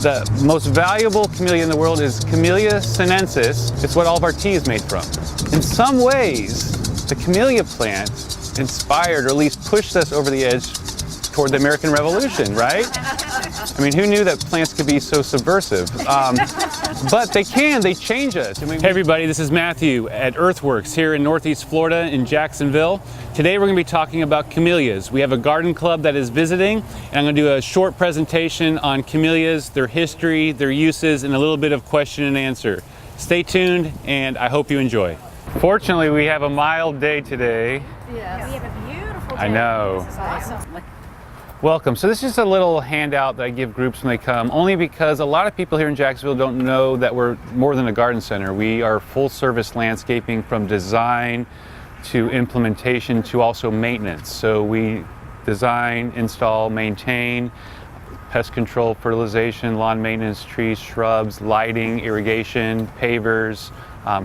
The most valuable camellia in the world is Camellia sinensis. It's what all of our tea is made from. In some ways, the camellia plant inspired, or at least pushed us over the edge toward the American Revolution, right? I mean, who knew that plants could be so subversive? But they change us. I mean, hey everybody, this is Matthew at Earthworks here in Northeast Florida in Jacksonville. Today we're going to be talking about camellias. We have a garden club that is visiting, and I'm going to do a short presentation on camellias, their history, their uses, and a little bit of question and answer. Stay tuned, and I hope you enjoy. Fortunately, we have a mild day today. Yes. We have a beautiful day. I know. This is awesome. Welcome. So this is just a little handout that I give groups when they come, only because a lot of people here in Jacksonville don't know that we're more than a garden center. We are full service landscaping, from design to implementation to also maintenance. So we design, install, maintain, pest control, fertilization, lawn maintenance, trees, shrubs, lighting, irrigation, pavers,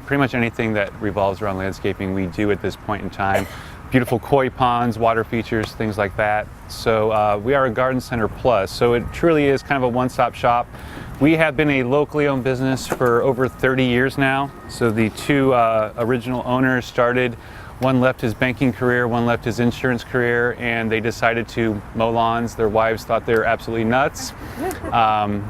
pretty much anything that revolves around landscaping we do at this point in time. Beautiful koi ponds, water features, things like that. So we are a garden center plus, so it truly is kind of a one-stop shop. We have been a locally owned business for over 30 years now. So the two original owners started, one left his banking career, one left his insurance career, and they decided to mow lawns. Their wives thought they were absolutely nuts.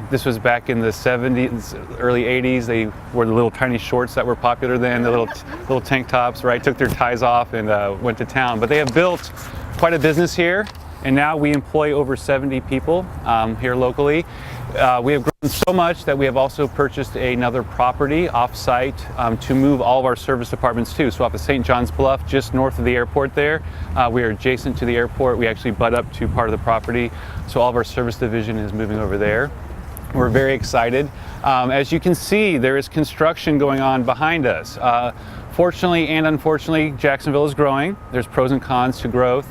This was back in the 70s, early 80s. They wore the little tiny shorts that were popular then, the little tank tops, right? Took their ties off and went to town. But they have built quite a business here, and now we employ over 70 people here locally. We have grown so much that we have also purchased another property off-site to move all of our service departments to. So off of St. John's Bluff, just north of the airport there, we are adjacent to the airport. We actually butt up to part of the property. So all of our service division is moving over there. We're very excited. As you can see, there is construction going on behind us. Fortunately and unfortunately, Jacksonville is growing. There's pros and cons to growth.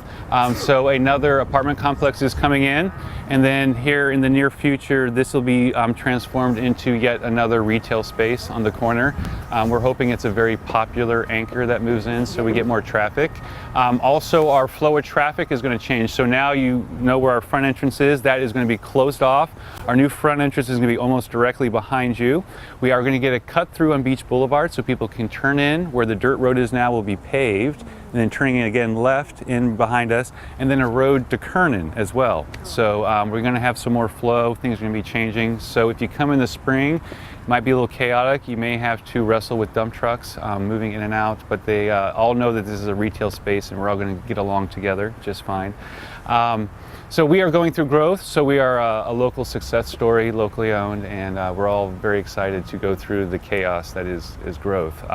So another apartment complex is coming in, and then here in the near future, this will be transformed into yet another retail space on the corner. We're hoping it's a very popular anchor that moves in, so we get more traffic. Also, our flow of traffic is going to change. So now you know where our front entrance is. That is going to be closed off. Our new front entrance is going to be almost directly behind you. We are going to get a cut through on Beach Boulevard so people can turn in where the dirt road is now will be paved, and then turning in again left in behind us, and then a road to Kernan as well. So we're going to have some more flow. Things are going to be changing. So if you come in the spring, it might be a little chaotic. You may have to wrestle with dump trucks moving in and out, but they all know that this is a retail space and we're all going to get along together just fine. So we are going through growth. So we are a local success story, locally owned, and we're all very excited to go through the chaos that is growth.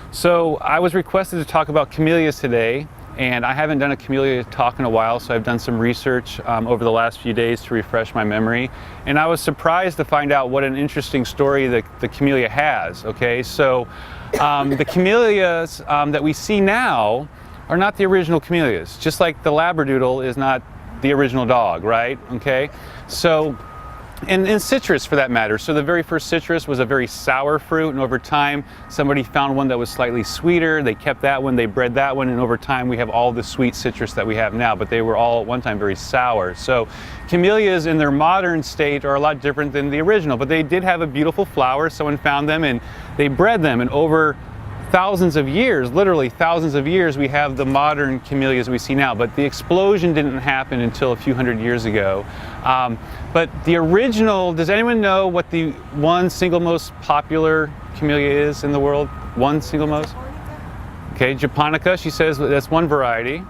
So I was requested to talk about camellias today, and I haven't done a camellia talk in a while, so I've done some research over the last few days to refresh my memory. And I was surprised to find out what an interesting story the camellia has, okay? So the camellias that we see now are not the original camellias, just like the Labradoodle is not the original dog, right? Okay, so and citrus for that matter. So the very first citrus was a very sour fruit, and over time somebody found one that was slightly sweeter. They kept that one, they bred that one, and over time we have all the sweet citrus that we have now, but they were all at one time very sour. So camellias in their modern state are a lot different than the original, but they did have a beautiful flower. Someone found them and they bred them, and over thousands of years, literally thousands of years, we have the modern camellias we see now. But the explosion didn't happen until a few hundred years ago. But the original, does anyone know what the one single most popular camellia is in the world? One single most? Okay, japonica, she says that's one variety.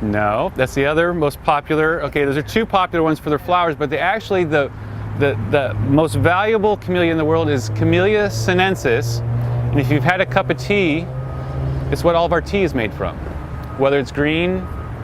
No, that's the other most popular. Okay, those are two popular ones for their flowers, but actually the most valuable camellia in the world is Camellia sinensis. And if you've had a cup of tea, it's what all of our tea is made from. Whether it's green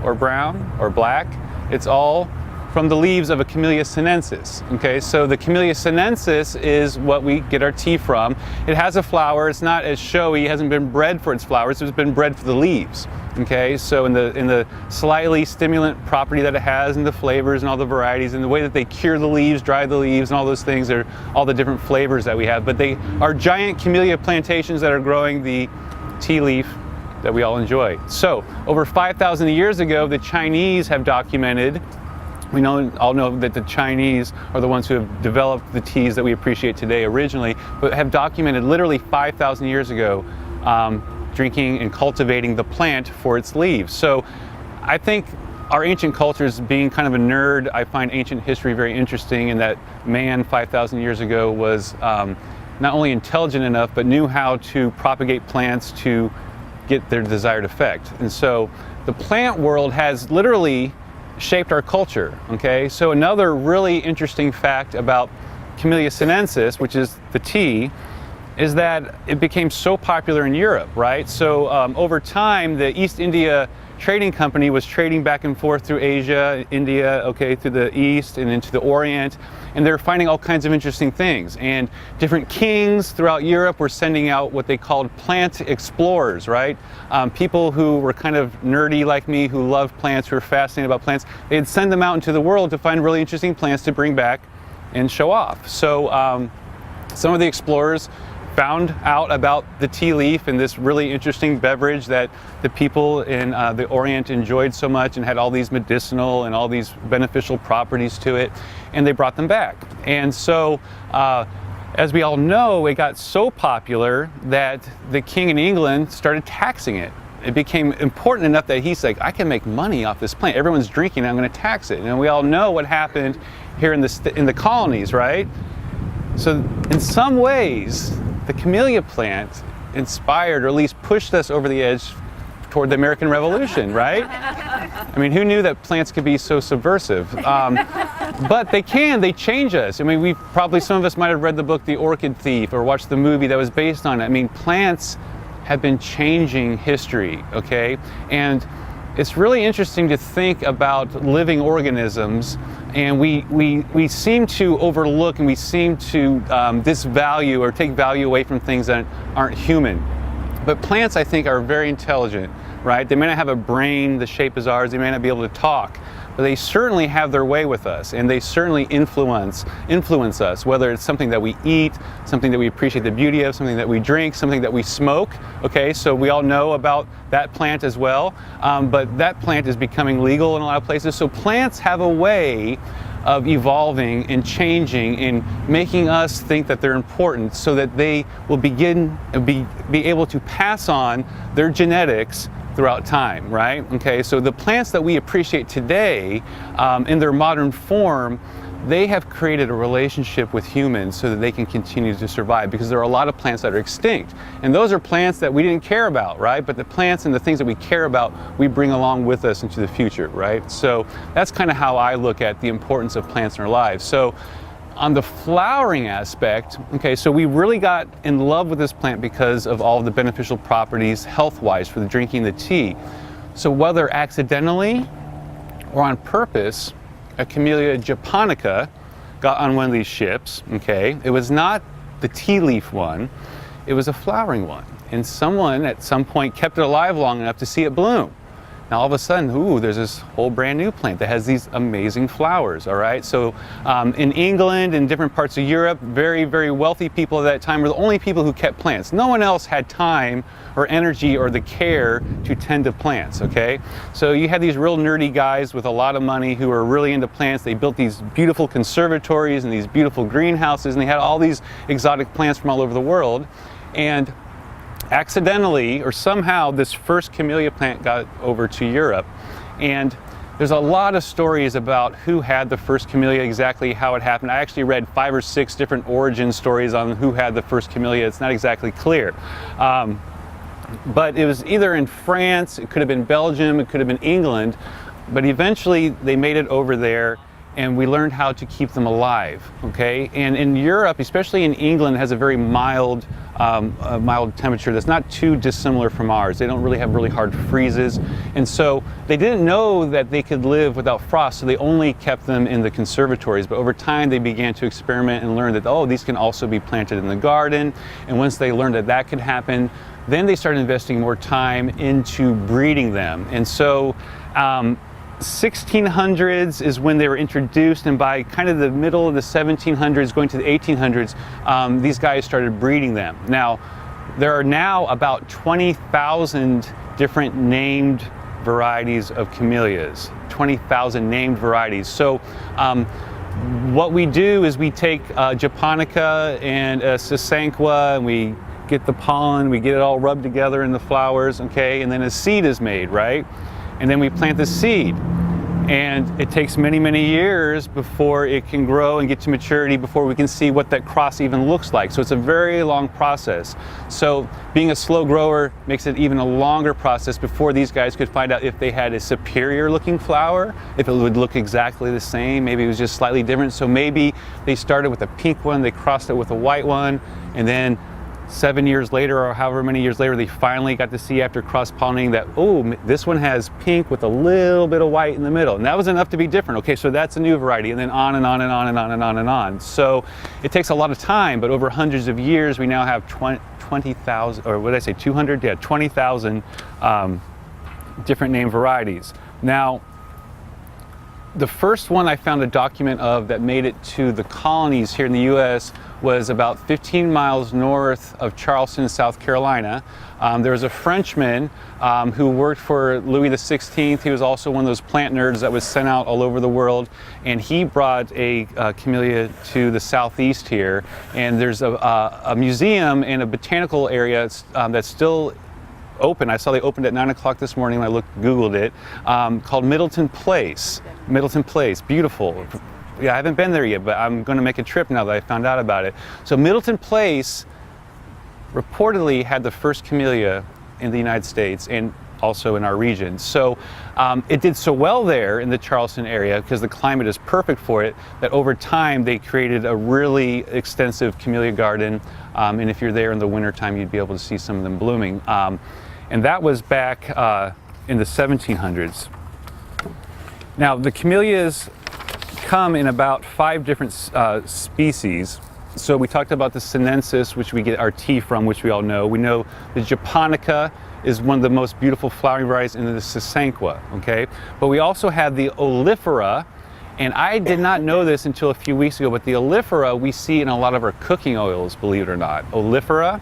or brown or black, it's all from the leaves of a Camellia sinensis. Okay, so the Camellia sinensis is what we get our tea from. It has a flower. It's not as showy. It hasn't been bred for its flowers. It's been bred for the leaves. Okay, so in the slightly stimulant property that it has, and the flavors and all the varieties, and the way that they cure the leaves, dry the leaves, and all those things, are all the different flavors that we have. But they are giant camellia plantations that are growing the tea leaf that we all enjoy. So over 5,000 years ago, the Chinese have documented We all know that the Chinese are the ones who have developed the teas that we appreciate today originally, but have documented literally 5,000 years ago drinking and cultivating the plant for its leaves. So I think our ancient cultures, being kind of a nerd, I find ancient history very interesting in that man 5,000 years ago was not only intelligent enough, but knew how to propagate plants to get their desired effect. And so the plant world has literally shaped our culture, okay? So another really interesting fact about Camellia sinensis, which is the tea, is that it became so popular in Europe, right? So over time, the East India Trading Company was trading back and forth through Asia, India, okay, through the East and into the Orient, and they're finding all kinds of interesting things. And different kings throughout Europe were sending out what they called plant explorers, right? People who were kind of nerdy like me, who loved plants, who were fascinated about plants, they'd send them out into the world to find really interesting plants to bring back and show off. So some of the explorers found out about the tea leaf and this really interesting beverage that the people in the Orient enjoyed so much and had all these medicinal and all these beneficial properties to it, and they brought them back. And so as we all know, it got so popular that the king in England started taxing it. It became important enough that he's like, I can make money off this plant. Everyone's drinking it, I'm going to tax it. And we all know what happened here in the colonies, right? So in some ways, the Camellia plant inspired, or at least pushed us over the edge toward the American Revolution, right? I mean, who knew that plants could be so subversive? But they change us. I mean, some of us might have read the book The Orchid Thief or watched the movie that was based on it. I mean, plants have been changing history, okay? And it's really interesting to think about living organisms, and we seem to overlook and we seem to disvalue or take value away from things that aren't human. But plants, I think, are very intelligent, right? They may not have a brain the shape as ours, they may not be able to talk, but they certainly have their way with us, and they certainly influence us, whether it's something that we eat, something that we appreciate the beauty of, something that we drink, something that we smoke, okay? So we all know about that plant as well, but that plant is becoming legal in a lot of places. So plants have a way of evolving and changing and making us think that they're important so that they will be able to pass on their genetics throughout time, right? Okay, so the plants that we appreciate today in their modern form, they have created a relationship with humans so that they can continue to survive, because there are a lot of plants that are extinct. And those are plants that we didn't care about, right? But the plants and the things that we care about, we bring along with us into the future, right? So that's kind of how I look at the importance of plants in our lives. So on the flowering aspect, okay, so we really got in love with this plant because of all of the beneficial properties health-wise for the drinking the tea. So whether accidentally or on purpose, a Camellia japonica got on one of these ships, okay? It was not the tea leaf one, it was a flowering one. And someone at some point kept it alive long enough to see it bloom. Now all of a sudden, ooh, there's this whole brand new plant that has these amazing flowers, all right? So in England and different parts of Europe, very, very wealthy people at that time were the only people who kept plants. No one else had time or energy or the care to tend to plants, okay? So you had these real nerdy guys with a lot of money who were really into plants. They built these beautiful conservatories and these beautiful greenhouses, and they had all these exotic plants from all over the world. And accidentally or somehow this first Camellia plant got over to Europe, and there's a lot of stories about who had the first Camellia, exactly how it happened. I actually read 5 or 6 different origin stories on who had the first Camellia. It's not exactly clear. But it was either in France, it could have been Belgium, it could have been England, but eventually they made it over there, and we learned how to keep them alive, okay? And in Europe, especially in England, it has a very mild temperature that's not too dissimilar from ours. They don't really have really hard freezes. And so they didn't know that they could live without frost, so they only kept them in the conservatories. But over time, they began to experiment and learn that, oh, these can also be planted in the garden. And once they learned that that could happen, then they started investing more time into breeding them. And so 1600s is when they were introduced, and by kind of the middle of the 1700s going to the 1800s, these guys started breeding them. Now, there are now about 20,000 different named varieties of camellias, 20,000 named varieties. So what we do is we take japonica and sinensis, and we get the pollen, we get it all rubbed together in the flowers, okay, and then a seed is made, right? And then we plant the seed. And it takes many, many years before it can grow and get to maturity before we can see what that cross even looks like. So it's a very long process. So being a slow grower makes it even a longer process before these guys could find out if they had a superior looking flower, if it would look exactly the same, maybe it was just slightly different. So maybe they started with a pink one, they crossed it with a white one, and then 7 years later or however many years later, they finally got to see after cross-pollinating that, oh, this one has pink with a little bit of white in the middle. And that was enough to be different. Okay, so that's a new variety, and then on and on and on and on and on and on. So it takes a lot of time, but over hundreds of years, we now have 20,000, or what did I say, 200? Yeah, 20,000 different name varieties. Now, the first one I found a document of that made it to the colonies here in the US was about 15 miles north of Charleston, South Carolina. There was a Frenchman who worked for Louis XVI. He was also one of those plant nerds that was sent out all over the world, and he brought a camellia to the southeast here. And there's a museum and a botanical area that's still open. I saw they opened at 9 o'clock this morning when I Googled it, called Middleton Place. Middleton Place, beautiful. Yeah, I haven't been there yet, but I'm going to make a trip now that I found out about it. So Middleton Place reportedly had the first camellia in the United States and also in our region. So it did so well there in the Charleston area because the climate is perfect for it that over time they created a really extensive camellia garden. And if you're there in the wintertime, you'd be able to see some of them blooming. And that was back in the 1700s. Now, the camellias come in about 5 different species. So we talked about the sinensis, which we get our tea from, which we all know. We know the japonica is one of the most beautiful flowering varieties, and the sinensis, okay? But we also have the oleifera, and I did not know this until a few weeks ago, but the oleifera we see in a lot of our cooking oils, believe it or not. Oleifera?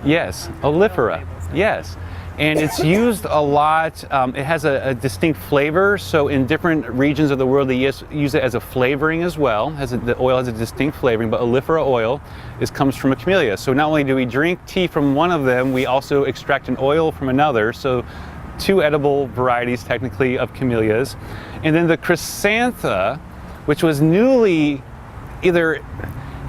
Yes, oleifera, yes. And it's used a lot. It has a distinct flavor, so in different regions of the world they use it as a flavoring as well. The oil has a distinct flavoring, but oleifera oil comes from a camellia. So not only do we drink tea from one of them, we also extract an oil from another. So 2 edible varieties technically of camellias. And then the chrysanthemum, which was newly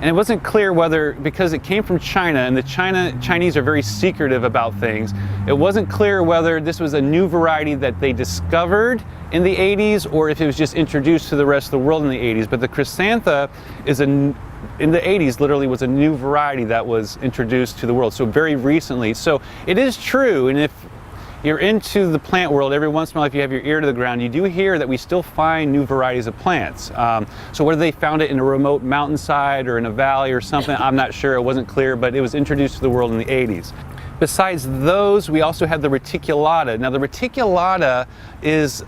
and it wasn't clear whether, because it came from China, and the Chinese are very secretive about things, it wasn't clear whether this was a new variety that they discovered in the 80s or if it was just introduced to the rest of the world in the 80s. But the chrysanthemum in the 80s literally was a new variety that was introduced to the world, so very recently. So it is true, and if you're into the plant world, every once in a while, if you have your ear to the ground, you do hear that we still find new varieties of plants. So whether they found it in a remote mountainside or in a valley or something, I'm not sure, it wasn't clear, but it was introduced to the world in the 80s. Besides those, we also have the reticulata. Now the reticulata is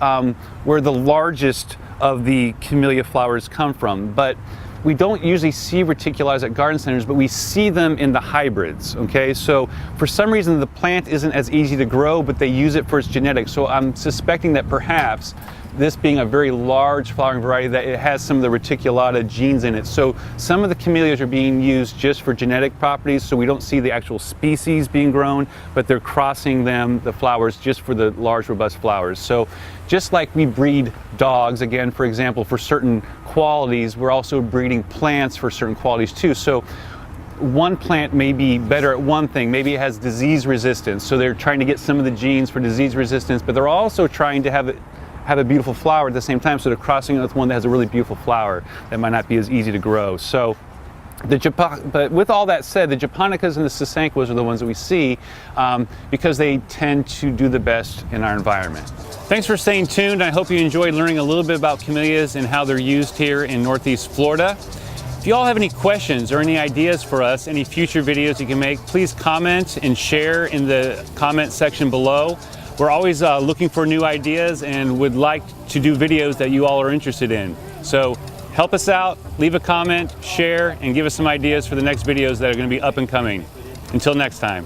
where the largest of the camellia flowers come from, but we don't usually see reticulatas at garden centers, but we see them in the hybrids, okay? So for some reason the plant isn't as easy to grow, but they use it for its genetics. So I'm suspecting that perhaps this being a very large flowering variety, that it has some of the reticulata genes in it. So some of the camellias are being used just for genetic properties, so we don't see the actual species being grown, but they're crossing the flowers, just for the large, robust flowers. So just like we breed dogs, again, for example, for certain qualities, we're also breeding plants for certain qualities too. So one plant may be better at one thing, maybe it has disease resistance, so they're trying to get some of the genes for disease resistance, but they're also trying to have a beautiful flower at the same time, so they're crossing it with one that has a really beautiful flower that might not be as easy to grow. So but with all that said, the japonicas and the sinensis are the ones that we see because they tend to do the best in our environment. Thanks for staying tuned. I hope you enjoyed learning a little bit about camellias and how they're used here in Northeast Florida. If you all have any questions or any ideas for us, any future videos you can make, please comment and share in the comment section below. We're always looking for new ideas and would like to do videos that you all are interested in. So help us out, leave a comment, share, and give us some ideas for the next videos that are going to be up and coming. Until next time.